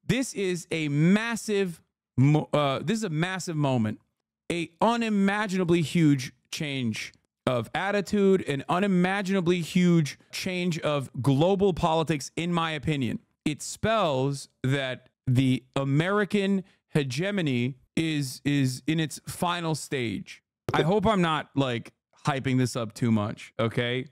This is a massive moment, a unimaginably huge change of attitude, an unimaginably huge change of global politics, in my opinion. It spells that the American hegemony is in its final stage. I hope I'm not like hyping this up too much, okay?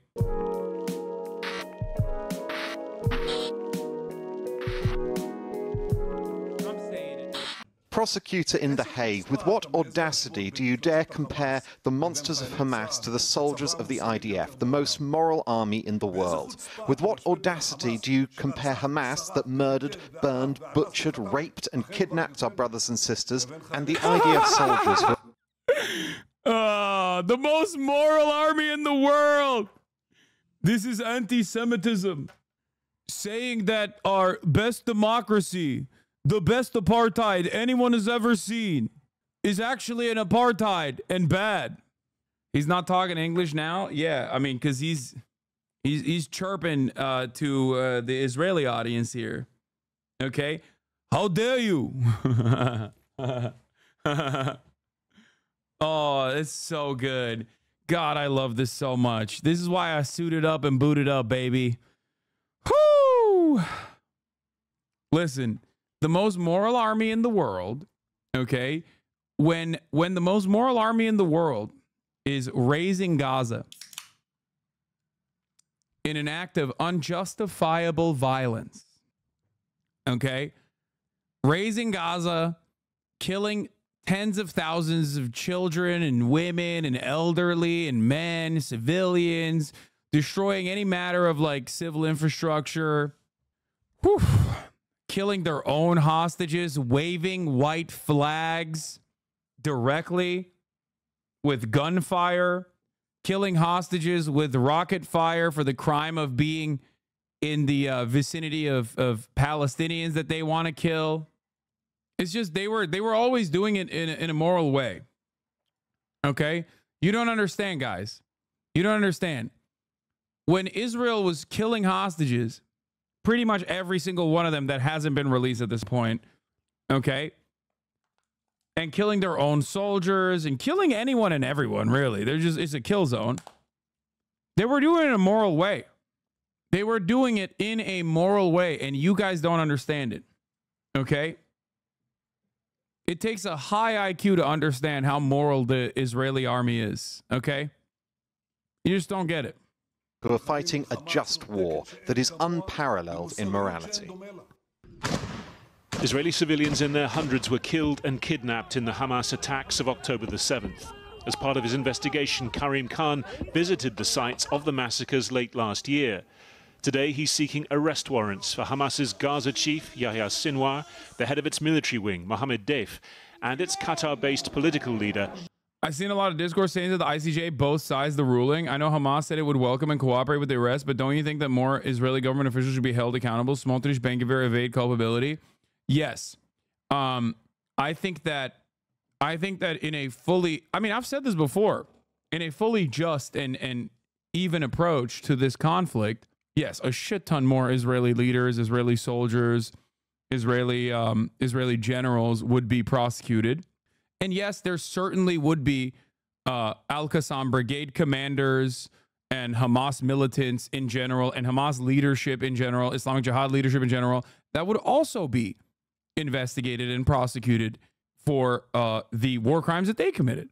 Prosecutor in The Hague, with what audacity do you dare compare the monsters of Hamas to the soldiers of the IDF, the most moral army in the world? With what audacity do you compare Hamas, that murdered, burned, butchered, raped and kidnapped our brothers and sisters, and the IDF soldiers? The most moral army in the world. This is anti-Semitism. Saying that our best democracy, the best apartheid anyone has ever seen, is actually an apartheid and bad. He's not talking English now. Yeah, I mean, because he's chirping to the Israeli audience here. Okay, how dare you? Oh, it's so good. God, I love this so much. This is why I suited up and booted up, baby. Whoo! Listen. The most moral army in the world, okay, when the most moral army in the world is raising Gaza in an act of unjustifiable violence, okay, raising Gaza, killing tens of thousands of children and women and elderly and men, civilians, destroying any matter of like civil infrastructure, whew, killing their own hostages, waving white flags directly with gunfire, killing hostages with rocket fire for the crime of being in the vicinity of Palestinians that they want to kill. It's just they were always doing it in a moral way. Okay? You don't understand, guys. You don't understand. When Israel was killing hostages, pretty much every single one of them that hasn't been released at this point, okay, and killing their own soldiers and killing anyone and everyone, really. It's a kill zone. They were doing it in a moral way. They were doing it in a moral way, and you guys don't understand it, okay? It takes a high IQ to understand how moral the Israeli army is, okay? You just don't get it. Who are fighting a just war that is unparalleled in morality. Israeli civilians in their hundreds were killed and kidnapped in the Hamas attacks of October the 7th. As part of his investigation, Karim Khan visited the sites of the massacres late last year. Today, he's seeking arrest warrants for Hamas's Gaza chief, Yahya Sinwar, the head of its military wing, Mohammed Deif, and its Qatar-based political leader. I've seen a lot of discourse saying that the ICJ both sides the ruling. I know Hamas said it would welcome and cooperate with the arrest, but don't you think that more Israeli government officials should be held accountable? Smotrich, Ben-Gvir evade culpability? Yes. I think that in a fully, I mean, I've said this before, in a fully just and even approach to this conflict, yes, a shit ton more Israeli leaders, Israeli soldiers, Israeli generals would be prosecuted. And yes, there certainly would be Al-Qassam brigade commanders and Hamas militants in general and Hamas leadership in general, Islamic Jihad leadership in general, that would also be investigated and prosecuted for the war crimes that they committed.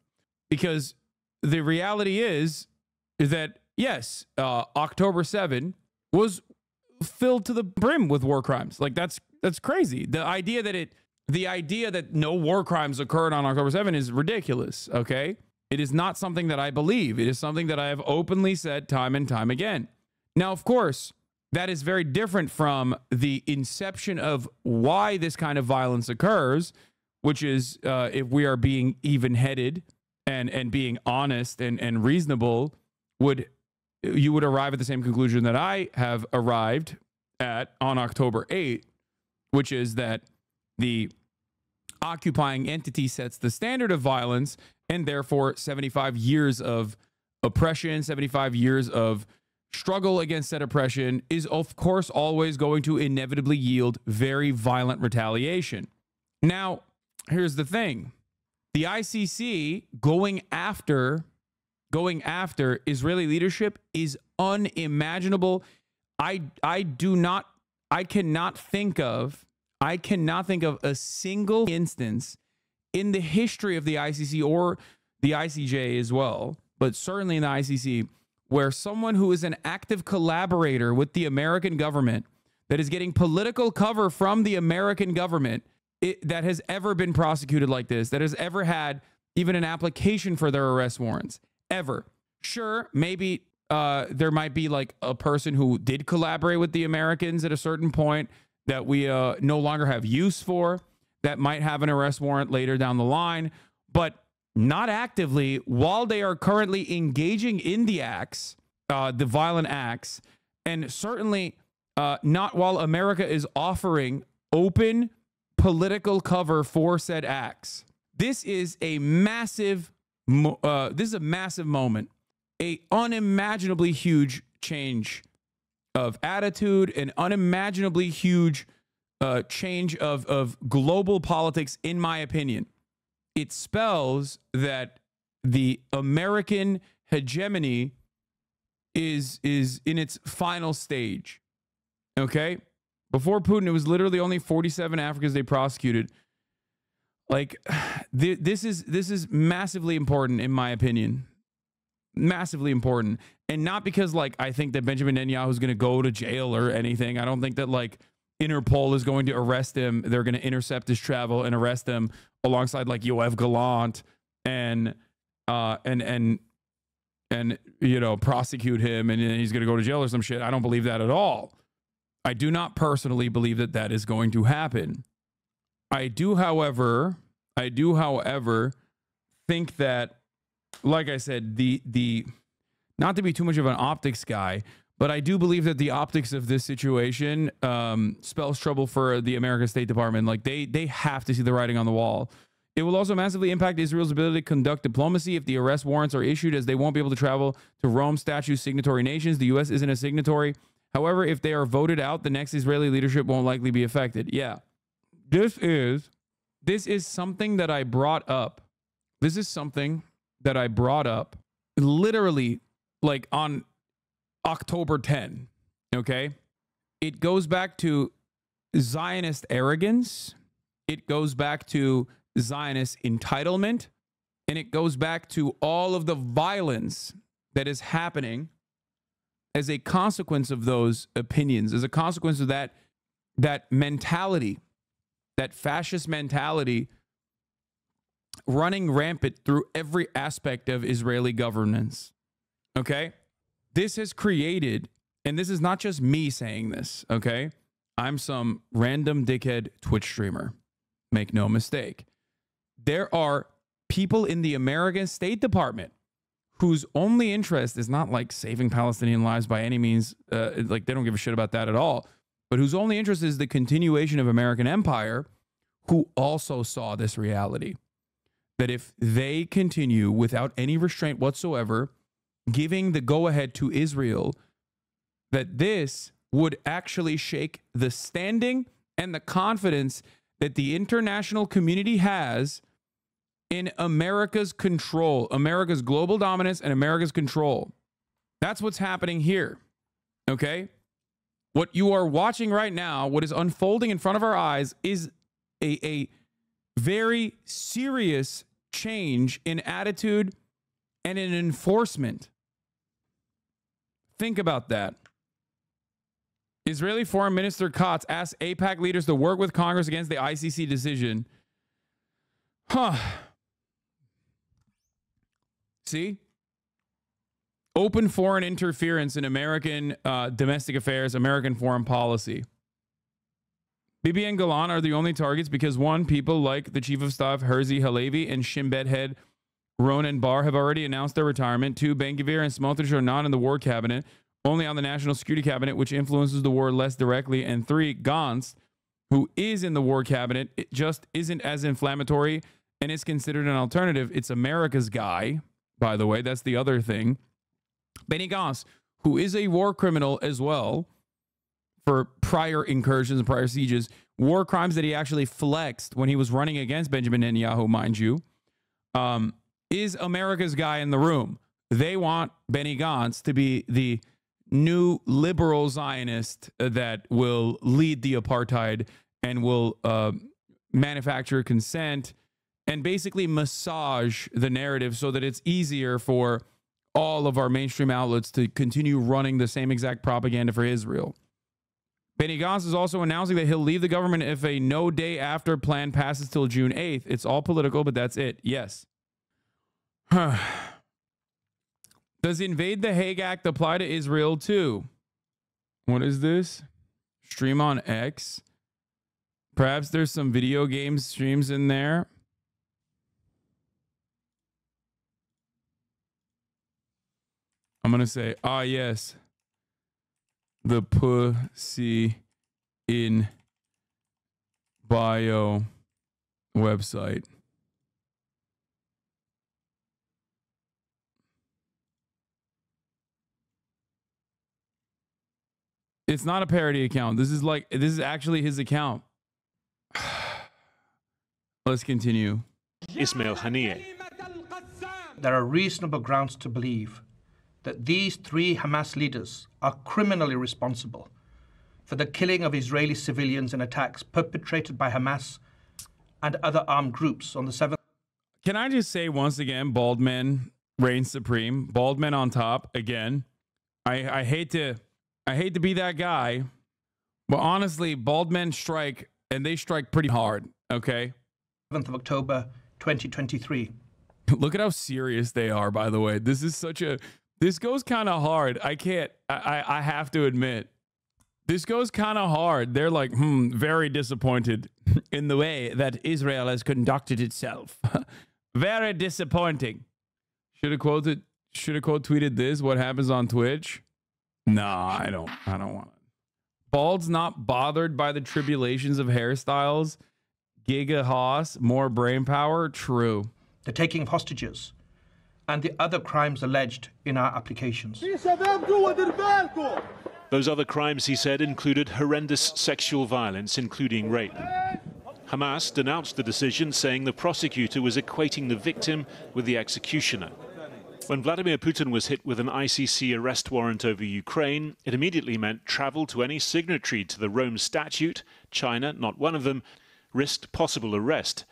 Because the reality is that, yes, October 7 was filled to the brim with war crimes. Like, that's crazy. The idea that no war crimes occurred on October 7 is ridiculous, okay? It is not something that I believe. It is something that I have openly said time and time again. Now, of course, that is very different from the inception of why this kind of violence occurs, which is if we are being even-headed and being honest and reasonable, you would arrive at the same conclusion that I have arrived at on October 8th, which is that the occupying entity sets the standard of violence, and therefore 75 years of oppression, 75 years of struggle against said oppression is, of course, always going to inevitably yield very violent retaliation. Now, here's the thing. The ICC going after Israeli leadership is unimaginable. I cannot think of a single instance in the history of the ICC or the ICJ as well, but certainly in the ICC, where someone who is an active collaborator with the American government, that is getting political cover from the American government, that has ever been prosecuted like this, that has ever had even an application for their arrest warrants, ever. Sure, maybe there might be like a person who did collaborate with the Americans at a certain point that we no longer have use for, that might have an arrest warrant later down the line, but not actively while they are currently engaging in the acts, the violent acts, and certainly not while America is offering open political cover for said acts. This is a massive moment, a unimaginably huge change of attitude, an unimaginably huge change of global politics, in my opinion. It spells that the American hegemony is in its final stage. Okay? Before Putin, it was literally only 47 Africans they prosecuted. Like, this is massively important, in my opinion. Massively important. And not because, like, I think that Benjamin Netanyahu is going to go to jail or anything. I don't think that, like, Interpol is going to arrest him. They're going to intercept his travel and arrest him alongside, like, Yoav Gallant and you know, prosecute him and he's going to go to jail or some shit. I don't believe that at all. I do not personally believe that that is going to happen. I do, however, think that, like I said, the not to be too much of an optics guy, but I do believe that the optics of this situation spells trouble for the American State Department. Like, they have to see the writing on the wall. It will also massively impact Israel's ability to conduct diplomacy if the arrest warrants are issued, as they won't be able to travel to Rome Statute signatory nations. The U.S. isn't a signatory. However, if they are voted out, the next Israeli leadership won't likely be affected. Yeah. This is something that I brought up. This is something that I brought up literally like on October 10. Okay? It goes back to Zionist arrogance. It goes back to Zionist entitlement. And it goes back to all of the violence that is happening as a consequence of those opinions, as a consequence of that mentality, that fascist mentality running rampant through every aspect of Israeli governance. Okay? This has created, and this is not just me saying this, okay? I'm some random dickhead Twitch streamer. Make no mistake. There are people in the American State Department whose only interest is not like saving Palestinian lives by any means. Like, they don't give a shit about that at all. But whose only interest is the continuation of American empire, who also saw this reality. That if they continue without any restraint whatsoever, giving the go-ahead to Israel, that this would actually shake the standing and the confidence that the international community has in America's control, America's global dominance and America's control. That's what's happening here. Okay? What you are watching right now, what is unfolding in front of our eyes, is a very serious change in attitude and in enforcement. Think about that. Israeli Foreign Minister Katz asked AIPAC leaders to work with Congress against the ICC decision. Huh. See? Open foreign interference in American domestic affairs, American foreign policy. Bibi and Galan are the only targets because, one, people like the Chief of Staff Herzi Halevi and Shin Bet head Ronan Bar have already announced their retirement. Two, Ben-Gvir and Smotrich are not in the war cabinet, only on the National Security Cabinet, which influences the war less directly. And three, Gantz, who is in the war cabinet, it just isn't as inflammatory and is considered an alternative. It's America's guy, by the way. That's the other thing. Benny Gantz, who is a war criminal as well for prior incursions and prior sieges, war crimes that he actually flexed when he was running against Benjamin Netanyahu, mind you, is America's guy in the room. They want Benny Gantz to be the new liberal Zionist that will lead the apartheid and will manufacture consent and basically massage the narrative so that it's easier for all of our mainstream outlets to continue running the same exact propaganda for Israel. Benny Gantz is also announcing that he'll leave the government if a no day after plan passes till June 8th. It's all political, but that's it. Yes. Does Invade the Hague Act apply to Israel too? What is this? Stream on X. Perhaps there's some video game streams in there. I'm going to say, ah, yes. The pussy in bio website. It's not a parody account. This is actually his account. Let's continue. Ismail Haniyeh. There are reasonable grounds to believe that these three Hamas leaders are criminally responsible for the killing of Israeli civilians in attacks perpetrated by Hamas and other armed groups on the 7th. Can I just say once again, bald men reign supreme. Bald men on top again. I hate to be that guy, but honestly, bald men strike, and they strike pretty hard, okay? 7th of October, 2023. Look at how serious they are, by the way. This goes kind of hard. I have to admit. This goes kind of hard. They're like, very disappointed in the way that Israel has conducted itself. Very disappointing. Should have quote tweeted this. What happens on Twitch? Nah, I don't want it. Bald's not bothered by the tribulations of hairstyles. Giga Haas, more brain power. True. The taking of hostages and the other crimes alleged in our applications. Those other crimes, he said, included horrendous sexual violence, including rape. Hamas denounced the decision, saying the prosecutor was equating the victim with the executioner. When Vladimir Putin was hit with an ICC arrest warrant over Ukraine, it immediately meant travel to any signatory to the Rome Statute. China, not one of them, risked possible arrest.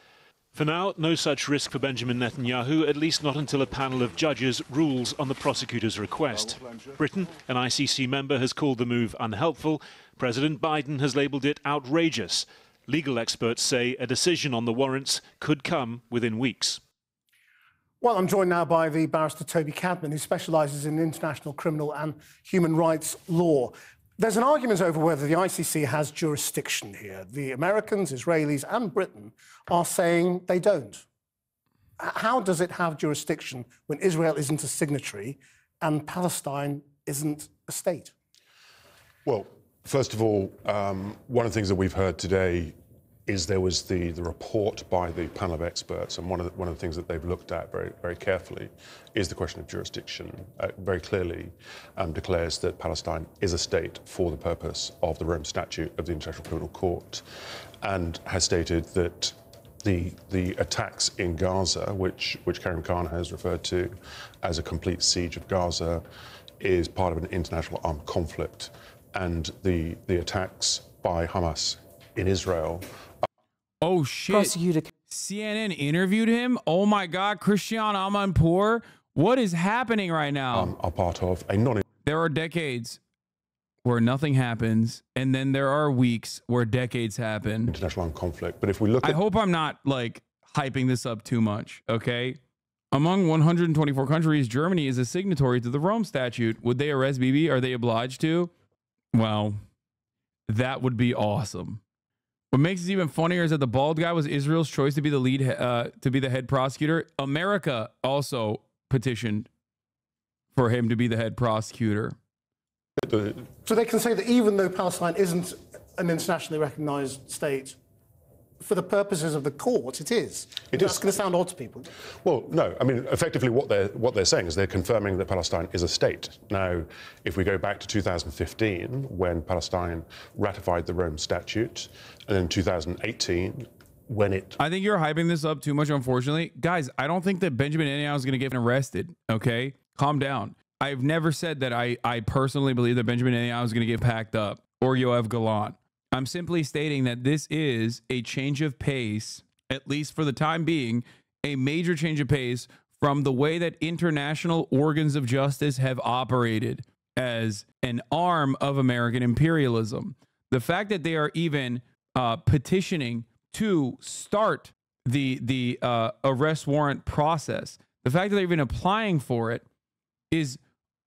For now, no such risk for Benjamin Netanyahu, at least not until a panel of judges rules on the prosecutor's request. Britain, an ICC member, has called the move unhelpful. President Biden has labelled it outrageous. Legal experts say a decision on the warrants could come within weeks. Well, I'm joined now by the barrister Toby Cadman, who specialises in international criminal and human rights law. There's an argument over whether the ICC has jurisdiction here. The Americans, Israelis and Britain are saying they don't. How does it have jurisdiction when Israel isn't a signatory and Palestine isn't a state? Well, first of all, one of the things that we've heard today is there was the report by the panel of experts, and one of the things that they've looked at very, very carefully is the question of jurisdiction. Very clearly declares that Palestine is a state for the purpose of the Rome Statute of the International Criminal Court, and has stated that the attacks in Gaza, which Karim Khan has referred to as a complete siege of Gaza, is part of an international armed conflict, and the attacks by Hamas in Israel. Oh shit! CNN interviewed him. Oh my God, Christian Amanpour. What is happening right now? Are part of a non. There are decades where nothing happens, and then there are weeks where decades happen. International armed conflict. But if we look, I hope I'm not like hyping this up too much. Okay. Among 124 countries, Germany is a signatory to the Rome Statute. Would they arrest Bibi? Are they obliged to? Well, that would be awesome. What makes it even funnier is that the bald guy was Israel's choice to be the lead, to be the head prosecutor. America also petitioned for him to be the head prosecutor. So they can say that even though Palestine isn't an internationally recognized state, for the purposes of the court, it is. That's going to sound odd to people. Well, no. I mean, effectively, what they're saying is they're confirming that Palestine is a state. Now, if we go back to 2015, when Palestine ratified the Rome Statute, and then 2018, when it... I think you're hyping this up too much, unfortunately. Guys, I don't think that Benjamin Netanyahu is going to get arrested, okay? Calm down. I've never said that I personally believe that Benjamin Netanyahu is going to get packed up or Yoav Galan. I'm simply stating that this is a change of pace, at least for the time being, a major change of pace from the way that international organs of justice have operated as an arm of American imperialism. The fact that they are even petitioning to start the arrest warrant process, the fact that they're even applying for it is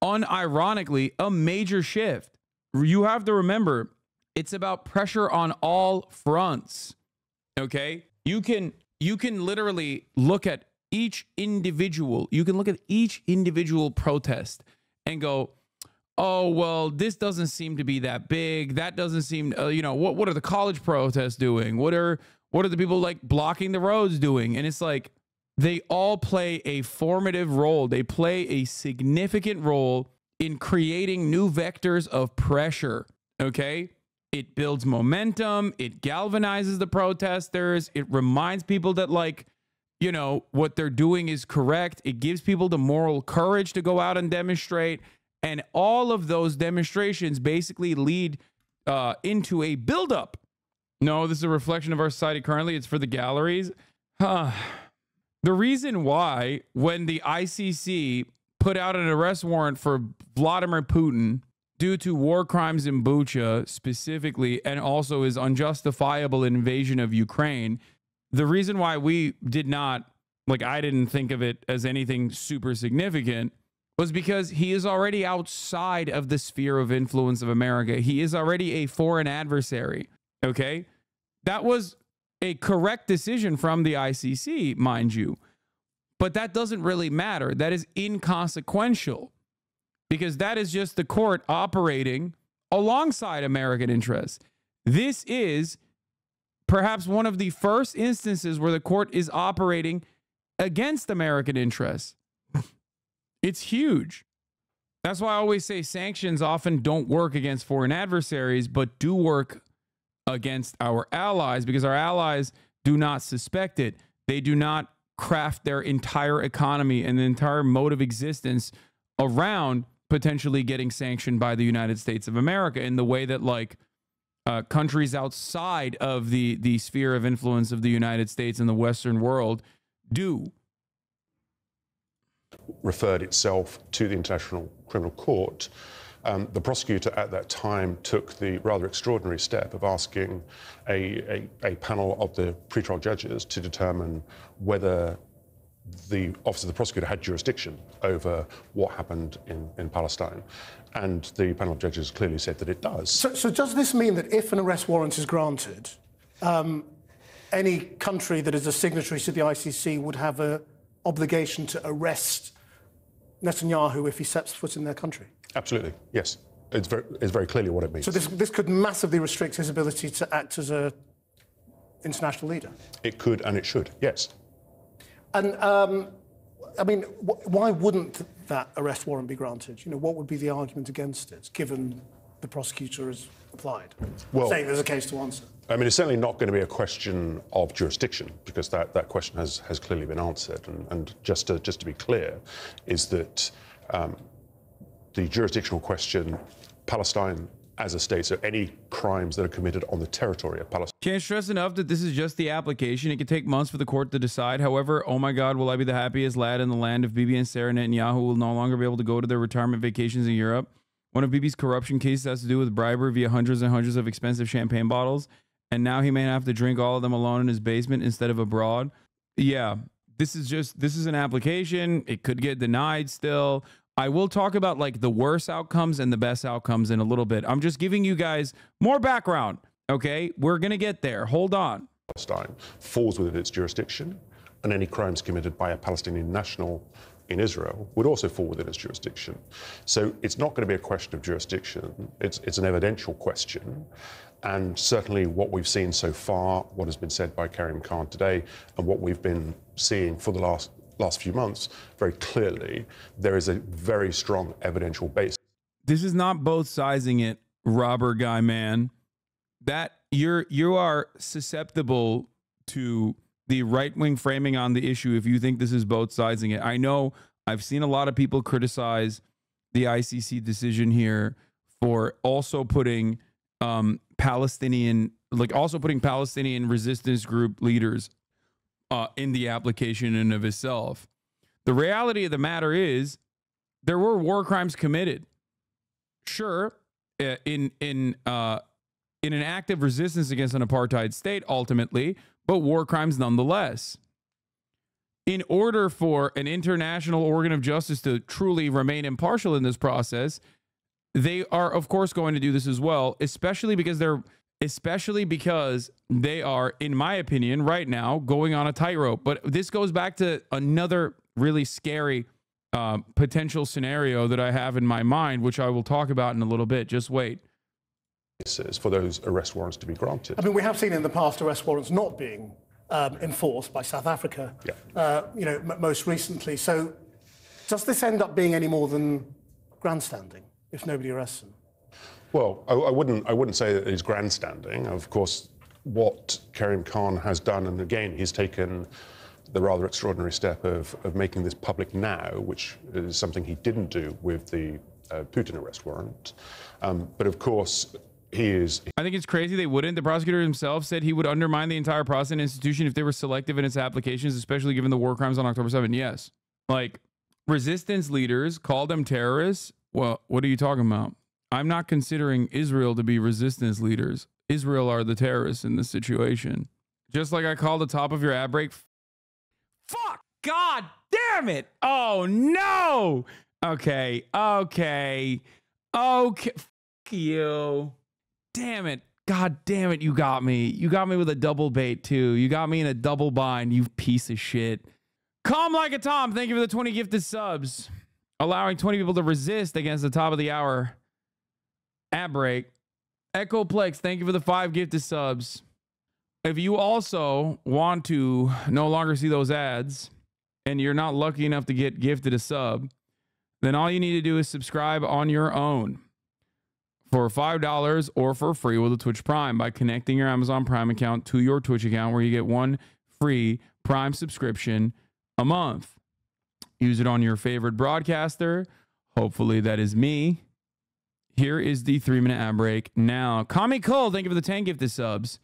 unironically a major shift. You have to remember, it's about pressure on all fronts. Okay? You can literally look at each individual. You can look at each individual protest and go, oh, well, this doesn't seem to be that big. That doesn't seem, you know, what are the college protests doing? What are the people like blocking the roads doing? And it's like, they all play a formative role. They play a significant role in creating new vectors of pressure. Okay? It builds momentum. It galvanizes the protesters. It reminds people that, like, you know, what they're doing is correct. It gives people the moral courage to go out and demonstrate. And all of those demonstrations basically lead into a buildup. No, this is a reflection of our society currently. It's for the galleries. The reason why, when the ICC put out an arrest warrant for Vladimir Putin due to war crimes in Bucha specifically, and also his unjustifiable invasion of Ukraine, the reason why we did not, like, I didn't think of it as anything super significant, was because he is already outside of the sphere of influence of America. He is already a foreign adversary. Okay? That was a correct decision from the ICC, mind you. But that doesn't really matter. That is inconsequential, because that is just the court operating alongside American interests. This is perhaps one of the first instances where the court is operating against American interests. It's huge. That's why I always say sanctions often don't work against foreign adversaries, but do work against our allies, because our allies do not suspect it. They do not craft their entire economy and the entire mode of existence around potentially getting sanctioned by the United States of America in the way that, like, countries outside of the sphere of influence of the United States and the Western world do. Referred itself to the International Criminal Court. The prosecutor at that time took the rather extraordinary step of asking a panel of the pretrial judges to determine whether the Office of the Prosecutor had jurisdiction over what happened in Palestine. And the panel of judges clearly said that it does. So does this mean that if an arrest warrant is granted, any country that is a signatory to the ICC would have an obligation to arrest Netanyahu if he steps foot in their country? Absolutely, yes. It's very clearly what it means. So this could massively restrict his ability to act as an international leader? It could and it should, yes. And, I mean, why wouldn't that arrest warrant be granted? You know, what would be the argument against it, given the prosecutor has applied? Well, saying there's a case to answer. I mean, it's certainly not going to be a question of jurisdiction, because that question has clearly been answered. And just to be clear, is that the jurisdictional question, Palestine as a state, so any crimes that are committed on the territory of Palestine. Can't stress enough that this is just the application. It could take months for the court to decide. However, oh my God, will I be the happiest lad in the land if Bibi and Sarah Netanyahu will no longer be able to go to their retirement vacations in Europe? One of Bibi's corruption cases has to do with bribery via hundreds and hundreds of expensive champagne bottles, and now he may have to drink all of them alone in his basement instead of abroad. Yeah, this is an application. It could get denied still. I will talk about, like, the worst outcomes and the best outcomes in a little bit. I'm just giving you guys more background, okay? We're going to get there. Hold on. Palestine falls within its jurisdiction, and any crimes committed by a Palestinian national in Israel would also fall within its jurisdiction. So it's not going to be a question of jurisdiction. It's an evidential question. And certainly what we've seen so far, what has been said by Karim Khan today, and what we've been seeing for the last few months, very clearly, there is a very strong evidential base. This is not both sizing it, robber guy man. That you are susceptible to the right-wing framing on the issue if you think this is both sizing it. I know I've seen a lot of people criticize the ICC decision here for also putting Palestinian resistance group leaders in the application in of itself. The reality of the matter is there were war crimes committed. Sure, in an act of resistance against an apartheid state, ultimately, but war crimes nonetheless. In order for an international organ of justice to truly remain impartial in this process, they are, of course, going to do this as well, especially because they are, in my opinion, right now, going on a tightrope. But this goes back to another really scary potential scenario that I have in my mind, which I will talk about in a little bit. Just wait. For those arrest warrants to be granted. I mean, we have seen in the past arrest warrants not being enforced by South Africa, most recently. So does this end up being any more than grandstanding if nobody arrests them? Well, I wouldn't say that it's grandstanding. Of course, what Karim Khan has done, and again, he's taken the rather extraordinary step of making this public now, which is something he didn't do with the Putin arrest warrant. But of course, I think it's crazy they wouldn't. The prosecutor himself said he would undermine the entire process and institution if they were selective in its applications, especially given the war crimes on October 7th. Yes. Like, resistance leaders, call them terrorists. Well, what are you talking about? I'm not considering Israel to be resistance leaders. Israel are the terrorists in this situation. Just like I called the top of your ad break. Fuck! God damn it! Oh, no! Okay. Fuck you. Damn it. God damn it, you got me. You got me with a double bait, too. You got me in a double bind, you piece of shit. Calm like a Tom, thank you for the 20 gifted subs. Allowing 20 people to resist against the top of the hour ad break. Echoplex, thank you for the 5 gifted subs. If you also want to no longer see those ads, and you're not lucky enough to get gifted a sub, then all you need to do is subscribe on your own for $5 or for free with a Twitch Prime by connecting your Amazon Prime account to your Twitch account, where you get 1 free Prime subscription a month. Use it on your favorite broadcaster. Hopefully that is me. Here is the 3-minute ad break now. Kami Cole, thank you for the 10 gifted subs.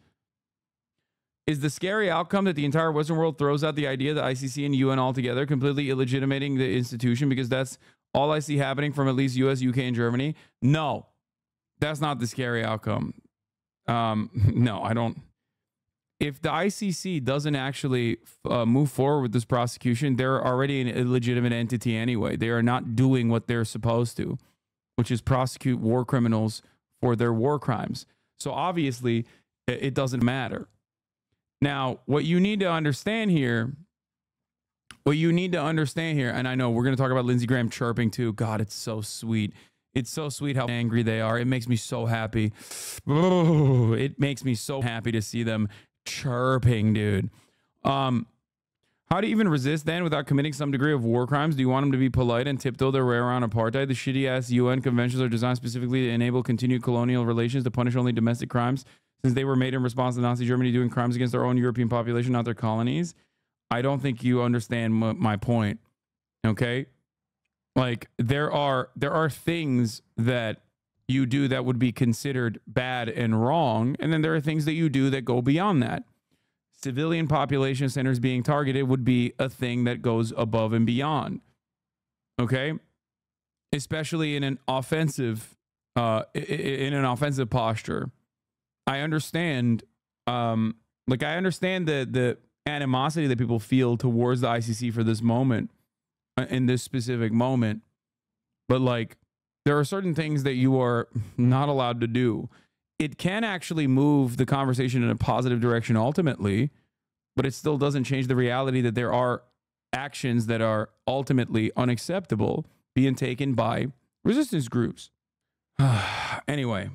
Is the scary outcome that the entire Western world throws out the idea that ICC and UN altogether, completely illegitimating the institution, because that's all I see happening from at least US, UK, and Germany? No. That's not the scary outcome. No, I don't. If the ICC doesn't actually move forward with this prosecution, they're already an illegitimate entity anyway. They are not doing what they're supposed to, which is prosecute war criminals for their war crimes. So obviously, it doesn't matter. Now, what you need to understand here, and I know we're going to talk about Lindsey Graham chirping too. God, it's so sweet. It's so sweet how angry they are. It makes me so happy. It makes me so happy to see them chirping, dude. How do you even resist then without committing some degree of war crimes? Do you want them to be polite and tiptoe their way around apartheid? The shitty-ass UN conventions are designed specifically to enable continued colonial relations to punish only domestic crimes, since they were made in response to Nazi Germany doing crimes against their own European population, not their colonies. I don't think you understand my point, okay? Like, there are things that you do that would be considered bad and wrong, and then there are things that you do that go beyond that. Civilian population centers being targeted would be a thing that goes above and beyond, okay? Especially in an offensive posture. I understand, I understand the animosity that people feel towards the ICC for this moment, in this specific moment, but like, there are certain things that you are not allowed to do. It can actually move the conversation in a positive direction ultimately, but it still doesn't change the reality that there are actions that are ultimately unacceptable being taken by resistance groups. Anyway,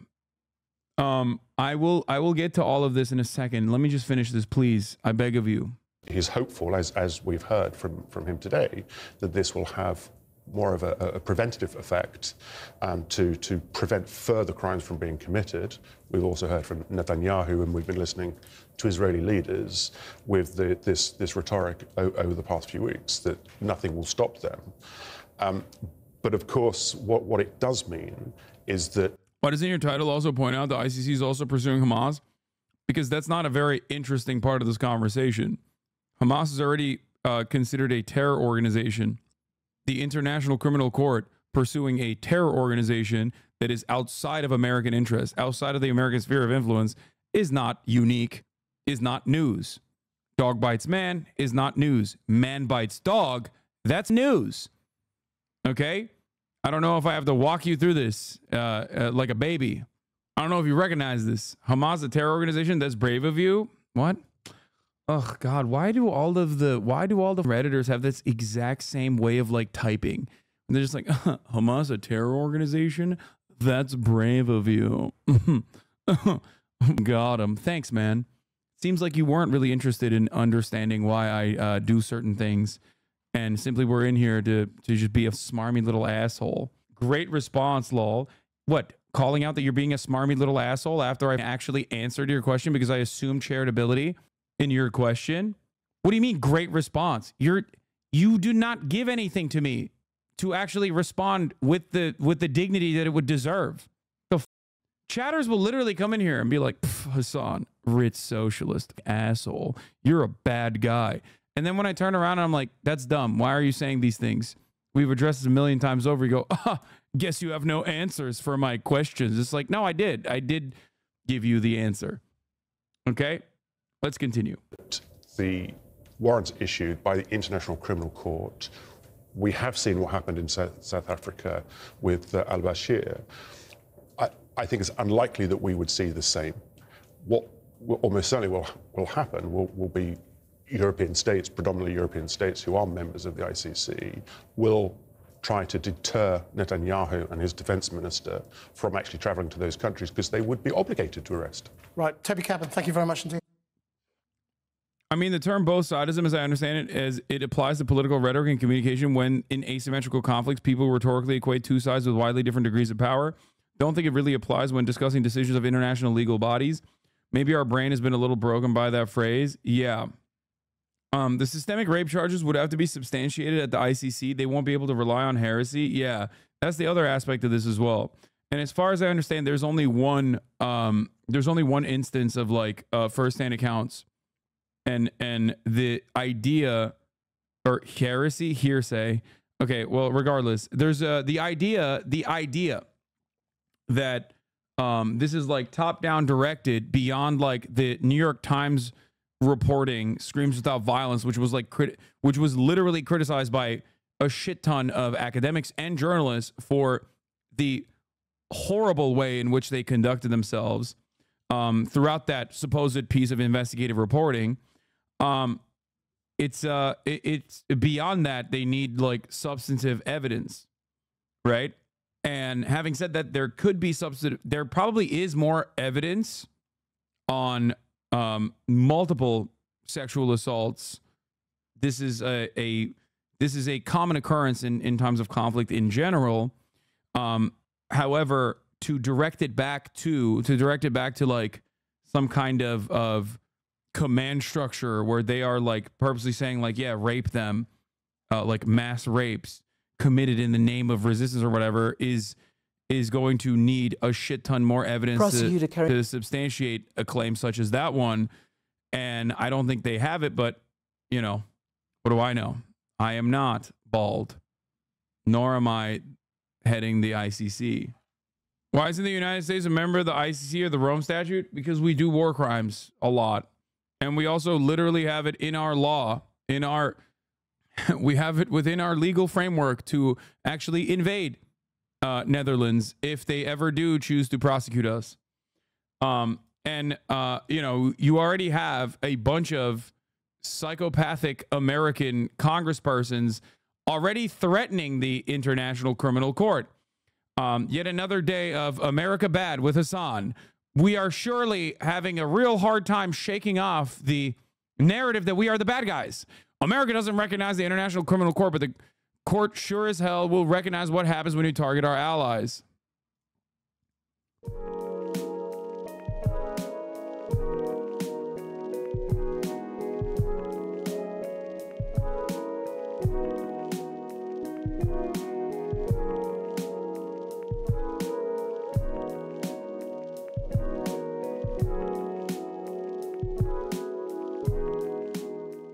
I will get to all of this in a second. Let me just finish this, please. I beg of you. He's hopeful, as we've heard from him today, that this will have more of a preventative effect to prevent further crimes from being committed. We've also heard from Netanyahu, and we've been listening to Israeli leaders with this rhetoric over the past few weeks that nothing will stop them. But of course, what it does mean is that... Why doesn't your title also point out the ICC is also pursuing Hamas? Because that's not a very interesting part of this conversation. Hamas is already considered a terror organization. The International Criminal Court pursuing a terror organization that is outside of American interests, outside of the American sphere of influence, is not unique, is not news. Dog bites man is not news. Man bites dog, that's news. Okay? I don't know if I have to walk you through this like a baby. I don't know if you recognize this. Hamas, a terror organization, that's brave of you. What? Oh God, why do all the Redditors have this exact same way of like typing? And they're just like, Hamas, a terror organization? That's brave of you. Got him. Thanks, man. Seems like you weren't really interested in understanding why I do certain things, and simply we're in here to just be a smarmy little asshole. Great response, lol. What? Calling out that you're being a smarmy little asshole after I actually answered your question because I assumed charitability in your question? What do you mean great response? You do not give anything to me to actually respond with the dignity that it would deserve. Chatters will literally come in here and be like, Hasan, rich socialist asshole, you're a bad guy. And then when I turn around and I'm like, that's dumb. Why are you saying these things? We've addressed this a million times over. You go, guess you have no answers for my questions. It's like, no, I did. I did give you the answer. Okay, let's continue. The warrants issued by the International Criminal Court, we have seen what happened in South Africa with al-Bashir. I think it's unlikely that we would see the same. What almost certainly will happen will be European states, predominantly European states who are members of the ICC, will try to deter Netanyahu and his defense minister from actually traveling to those countries because they would be obligated to arrest. Right. Toby Kaplan, thank you very much indeed. I mean, the term both sidism, as I understand it, as it applies to political rhetoric and communication when in asymmetrical conflicts, people rhetorically equate two sides with widely different degrees of power. Don't think it really applies when discussing decisions of international legal bodies. Maybe our brain has been a little broken by that phrase. Yeah. The systemic rape charges would have to be substantiated at the ICC. They won't be able to rely on heresy. Yeah, that's the other aspect of this as well. And as far as I understand, there's only one instance of like first-hand accounts, and the idea or hearsay. Okay, well, regardless, there's the idea that this is like top-down directed beyond like the New York Times reporting Screams Without Violence, which was like which was literally criticized by a shit ton of academics and journalists for the horrible way in which they conducted themselves throughout that supposed piece of investigative reporting. It's beyond that. They need like substantive evidence, right? And having said that, there could be there probably is more evidence on multiple sexual assaults. This is a common occurrence in times of conflict in general. However, to direct it back to like some kind of command structure where they are like purposely saying like, yeah, rape them, like mass rapes committed in the name of resistance or whatever, is going to need a shit ton more evidence to substantiate a claim such as that one. And I don't think they have it, but you know, what do I know? I am not bald, nor am I heading the ICC. Why isn't the United States a member of the ICC or the Rome Statute? Because we do war crimes a lot. And we also literally have it in our law, we have it within our legal framework to actually invade Netherlands if they ever do choose to prosecute us. You know, you already have a bunch of psychopathic American congresspersons already threatening the International Criminal Court. Yet another day of America bad with Hasan, we are surely having a real hard time shaking off the narrative that we are the bad guys. America doesn't recognize the International Criminal Court, but the court sure as hell will recognize what happens when you target our allies.